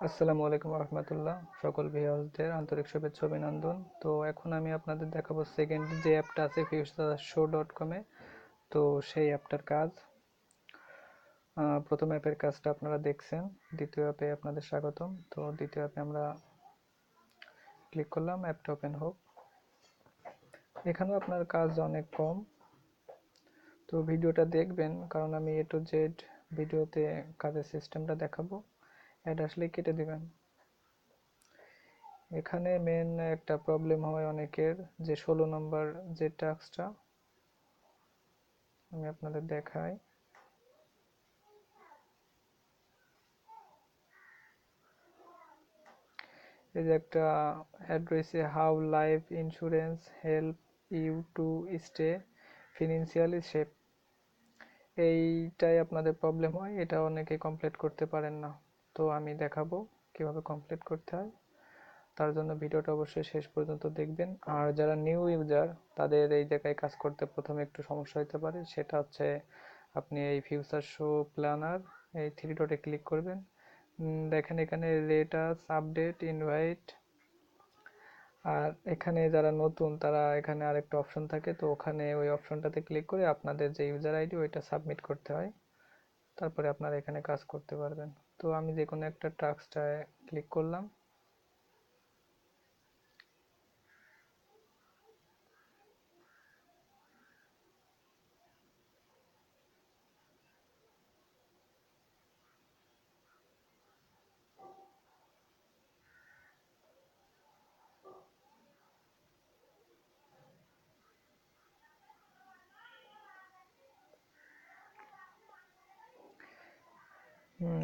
আসসালামু আলাইকুম রহমতুল্লাহ। সকল ভিউয়ার্সদের আন্তরিক শুভেচ্ছা অভিনন্দন। তো এখন আমি আপনাদের দেখাবো সেকেন্ড যে অ্যাপটা আছে futuresow.com-এ। তো সেই অ্যাপটার কাজ, প্রথম অ্যাপের কাজটা আপনারা দেখছেন, দ্বিতীয় অ্যাপে আপনাদের স্বাগতম। তো দ্বিতীয় অ্যাপে আমরা ক্লিক করলাম, অ্যাপটা ওপেন হোক। এখানেও আপনার কাজ অনেক কম, তো ভিডিওটা দেখবেন কারণ আমি A to Z ভিডিওতে কাজের সিস্টেমটা দেখাবো। অ্যাড আসলে কেটে দিবেন। এখানে মেন একটা প্রবলেম হয় অনেকের, যে 16 নম্বর যে টাস্কটা আমি আপনাদের দেখাই। এই যে একটা অ্যাড রয়েছে, how life insurance help you to stay financially safe. এইটাই আপনাদের প্রবলেম হয়, এটা অনেকে কমপ্লিট করতে পারেন না। তো আমি দেখাবো কিভাবে কমপ্লিট করতে হয়। তার জন্য ভিডিওটা অবশ্যই শেষ পর্যন্ত দেখবেন। আর যারা নিউ ইউজার তাদের এই জায়গায় কাজ করতে প্রথমে একটু সমস্যা হতে পারে, সেটা হচ্ছে আপনি এই ফিউচার শো প্ল্যানার এই থ্রি ডটে ক্লিক করবেন। দেখেন এখানে রেটাস আপডেট ইনভাইট, আর এখানে যারা নতুন তারা এখানে আরেকটা অপশন থাকে, তো ওখানে ওই অপশনটাতে ক্লিক করে আপনাদের যে ইউজার আইডি ওইটা সাবমিট করতে হয়, তারপরে আপনারা এখানে কাজ করতে পারবেন। তো আমি যে কোনো একটা টাস্কটায় ক্লিক করলাম।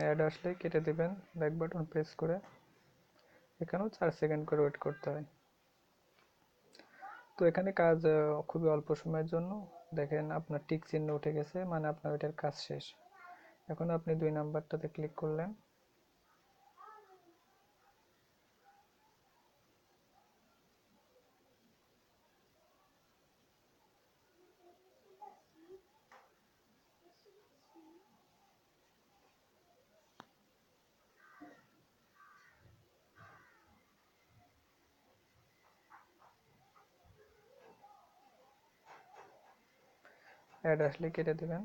অ্যাড আসলে কেটে দিবেন ব্যাক বাটন প্রেস করে। এখানেও 4 সেকেন্ড করে ওয়েট করতে হয়। তো এখানে কাজ খুবই অল্প সময়ের জন্য। দেখেন আপনার টিক চিহ্ন উঠে গেছে, মানে আপনার ওইটার কাজ শেষ। এখন আপনি 2 নাম্বারটাতে ক্লিক করলেন। অ্যাড আসলে কেটে দিবেন।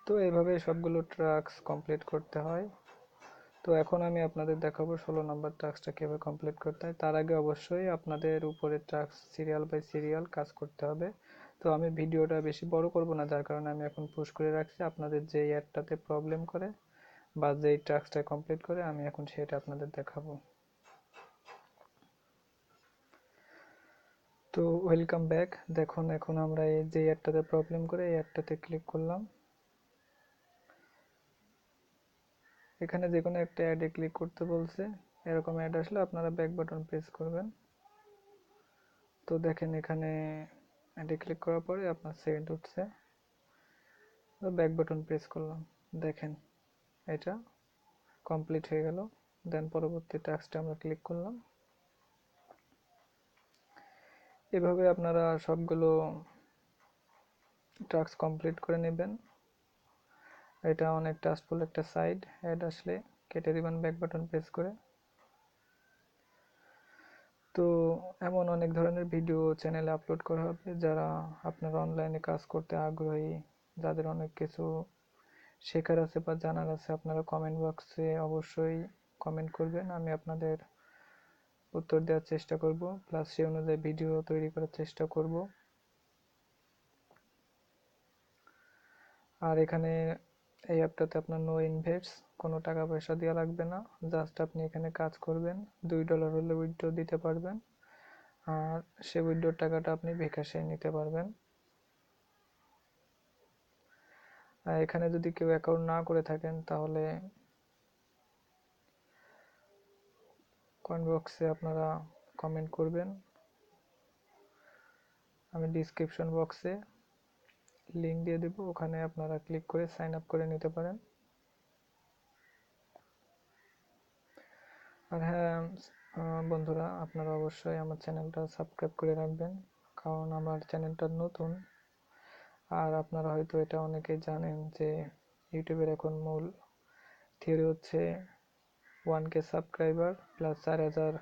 তো এইভাবে সবগুলো টাস্ক কমপ্লিট করতে হয়। তো এখন আমি আপনাদের দেখাবো 16 নম্বর টাস্কটা কীভাবে কমপ্লিট করতে হয়। তার আগে অবশ্যই আপনাদের উপরে টাস্ক সিরিয়াল বাই সিরিয়াল কাজ করতে হবে। তো আমি ভিডিওটা বেশি বড় করব না, যার কারণে আমি এখন পুশ করে রাখছি। আপনাদের যে অ্যাডটাতে প্রবলেম করে বা যেই টাস্কটা কমপ্লিট করে আমি এখন সেটা আপনাদের দেখাবো। তো ওয়েলকাম ব্যাক। দেখুন এখন আমরা এই যে অ্যাডটাতে প্রবলেম করে এই অ্যাডটাতে ক্লিক করলাম। এখানে যে কোনো একটা অ্যাডে ক্লিক করতে বলছে। এরকম অ্যাড আসলে আপনারা ব্যাক বাটন প্রেস করবেন। তো দেখেন এখানে অ্যাডে ক্লিক করার পরে আপনার সেকেন্ড উঠছে, তো ব্যাক বাটন প্রেস করলাম। দেখেন এটা কমপ্লিট হয়ে গেল। দেন পরবর্তী টাস্কটা আমরা ক্লিক করলাম। এভাবে আপনারা সবগুলো টাস্ক কমপ্লিট করে নেবেন। এটা অনেক টাস্কফুল একটা সাইড। অ্যাড আসলে কেটে দিবেন ব্যাক বাটন প্রেস করে। তো এমন অনেক ধরনের ভিডিও চ্যানেলে আপলোড করা হবে, যারা আপনারা অনলাইনে কাজ করতে আগ্রহী, যাদের অনেক কিছু শেখার আছে বা জানার আছে, আপনারা কমেন্ট বক্সে অবশ্যই কমেন্ট করবেন। আমি আপনাদের উত্তর দেওয়ার চেষ্টা করব, প্লাস সেই অনুযায়ী ভিডিও তৈরি করার চেষ্টা করব। আর এখানে এই অ্যাপটাতে আপনার নো ইনভেস্ট, কোনো টাকা পয়সা দেওয়া লাগবে না। জাস্ট আপনি এখানে কাজ করবেন, $2 হলে উইথড্র দিতে পারবেন। আর সেই উইথড্রর টাকাটা আপনি বিকাশে নিতে পারবেন। আর এখানে যদি কেউ অ্যাকাউন্ট না করে থাকেন তাহলে কমেন্ট বক্সে আপনারা কমেন্ট করবেন। আমি ডিসক্রিপশন বক্সে লিঙ্ক দিয়ে দেবো, ওখানে আপনারা ক্লিক করে সাইন আপ করে নিতে পারেন। আর হ্যাঁ বন্ধুরা, আপনারা অবশ্যই আমার চ্যানেলটা সাবস্ক্রাইব করে রাখবেন, কারণ আমার চ্যানেলটা নতুন। আর আপনারা হয়তো এটা অনেকেই জানেন যে ইউটিউবের এখন মূল থিওরি হচ্ছে 1K সাবস্ক্রাইবার প্লাস 4,000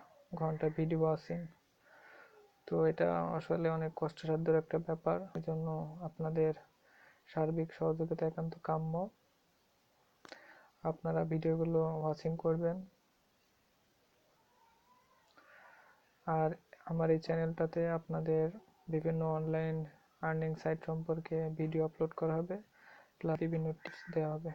ঘন্টা ভিডিও ওয়াচিং। তো এটা আসলে অনেক কষ্টসাধ্য একটা ব্যাপার, এজন্য আপনাদের সার্বিক সহযোগিতা একান্ত কাম্য। আপনারা ভিডিওগুলো ওয়াচিং করবেন। আর আমার এই চ্যানেলটাতে আপনাদের বিভিন্ন অনলাইন আর্নিং সাইট সম্পর্কে ভিডিও আপলোড করা হবে, প্লাস বিভিন্ন টিপস দেওয়া হবে।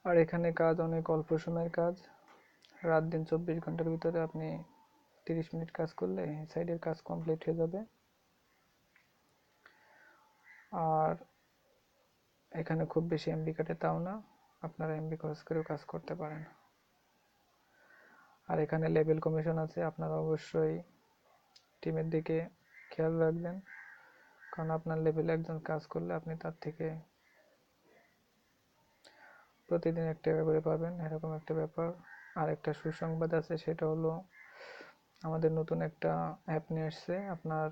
আর এখানে কাজ অনেক অল্প সময়ের কাজ। রাত দিন 24 ঘন্টার ভিতরে আপনি 30 মিনিট কাজ করলে সাইডের কাজ কমপ্লিট হয়ে যাবে। আর এখানে খুব বেশি এমবি কাটে তাও না, আপনারা এমবি খরচ করেও কাজ করতে পারেন। আর এখানে লেভেল কমিশন আছে, আপনারা অবশ্যই টিমের দিকে খেয়াল রাখবেন, কারণ আপনার লেভেলে একজন কাজ করলে আপনি তার থেকে প্রতিদিন 1 টাকা করে পাবেন, এরকম একটা ব্যাপার। আর একটা সুসংবাদ আছে, সেটা হলো আমাদের নতুন একটা অ্যাপ নিয়ে আসছে। আপনার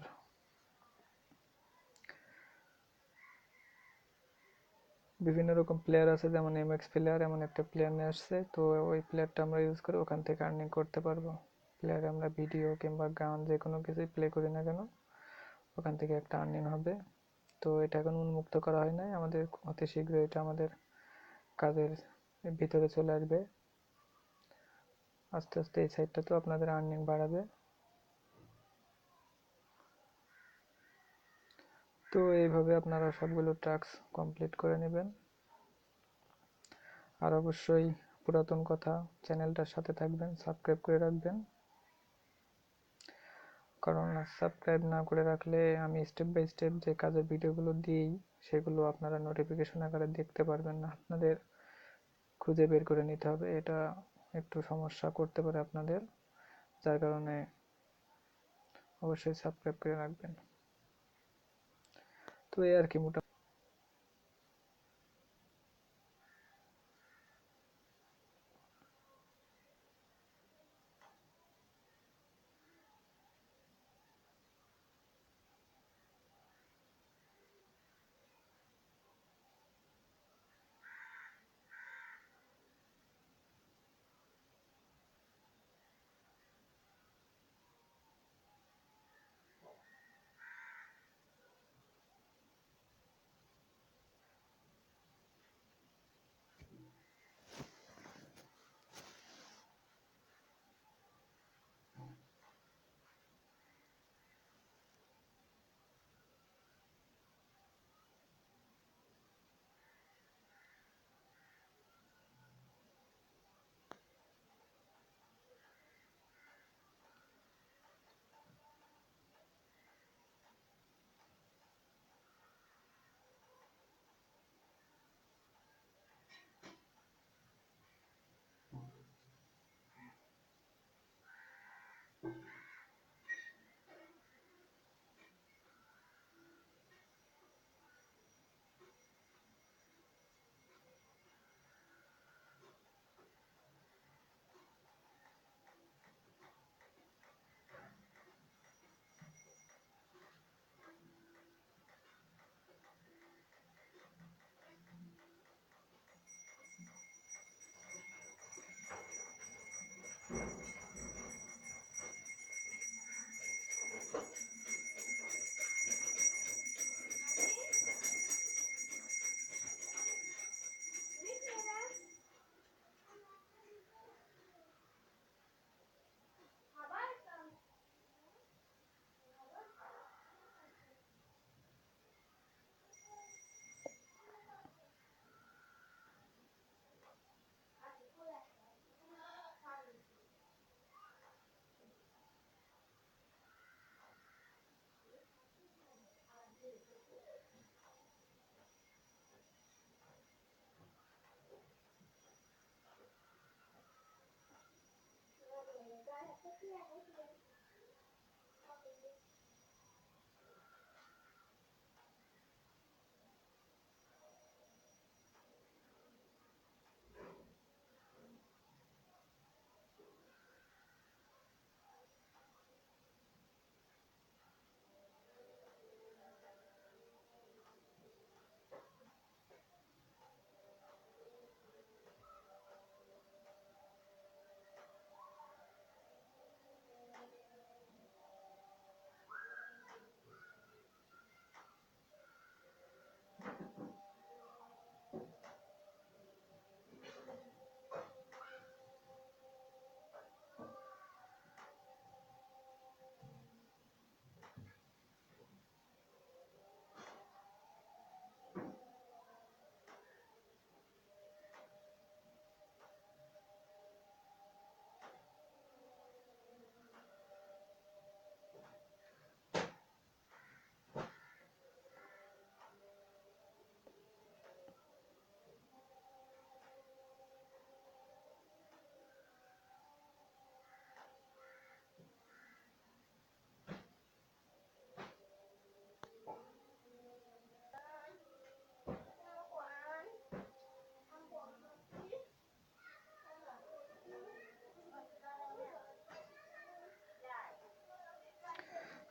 বিভিন্ন রকম প্লেয়ার আছে, যেমন এমএক্স প্লেয়ার, এমন একটা প্লেয়ার নিয়ে আসছে। তো ওই প্লেয়ারটা আমরা ইউজ করে ওখান থেকে আর্নিং করতে পারবো। প্লেয়ারে আমরা ভিডিও কিংবা গান যে কোনো কিছুই প্লে করি না কেন, ওখান থেকে একটা আর্নিং হবে। তো এটা এখন উন্মুক্ত করা হয় নাই, আমাদের অতি শীঘ্রই এটা আমাদের কাজের ভিতরে চলে আসবে। আস্তে আস্তে এই সাইটটাতেও আপনাদের আর্নিং বাড়াবে। তো এইভাবে আপনারা সবগুলো টাস্ক কমপ্লিট করে নেবেন। আর অবশ্যই পুরাতন কথা, চ্যানেলটার সাথে থাকবেন, সাবস্ক্রাইব করে রাখবেন, কারণ সাবস্ক্রাইব না করে রাখলে আমি স্টেপ বাই স্টেপ যে কাজের ভিডিওগুলো দিই সেগুলো আপনারা নোটিফিকেশন আকারে দেখতে পারবেন না, আপনাদের খুঁজে বের করে নিতে হবে। এটা একটু সমস্যা করতে পারে আপনাদের, যার কারণে অবশ্যই সাবস্ক্রাইব করে রাখবেন। তো এই আর কি মোটামুটি।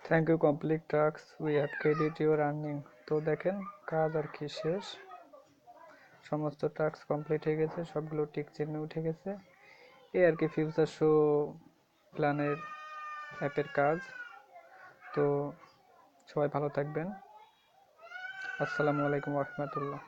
Thank you complete task we have credit your earning. তো দেখেন কাজ আর কি শেষ, সমস্ত টাস্ক কমপ্লিট হয়ে গেছে, সবগুলো টিক চিহ্ন উঠে গেছে। এই আর কি ফিউচার শো প্ল্যানের অ্যাপের কাজ। তো সবাই ভালো থাকবেন। আসসালামু আলাইকুম রহমতুল্লাহ।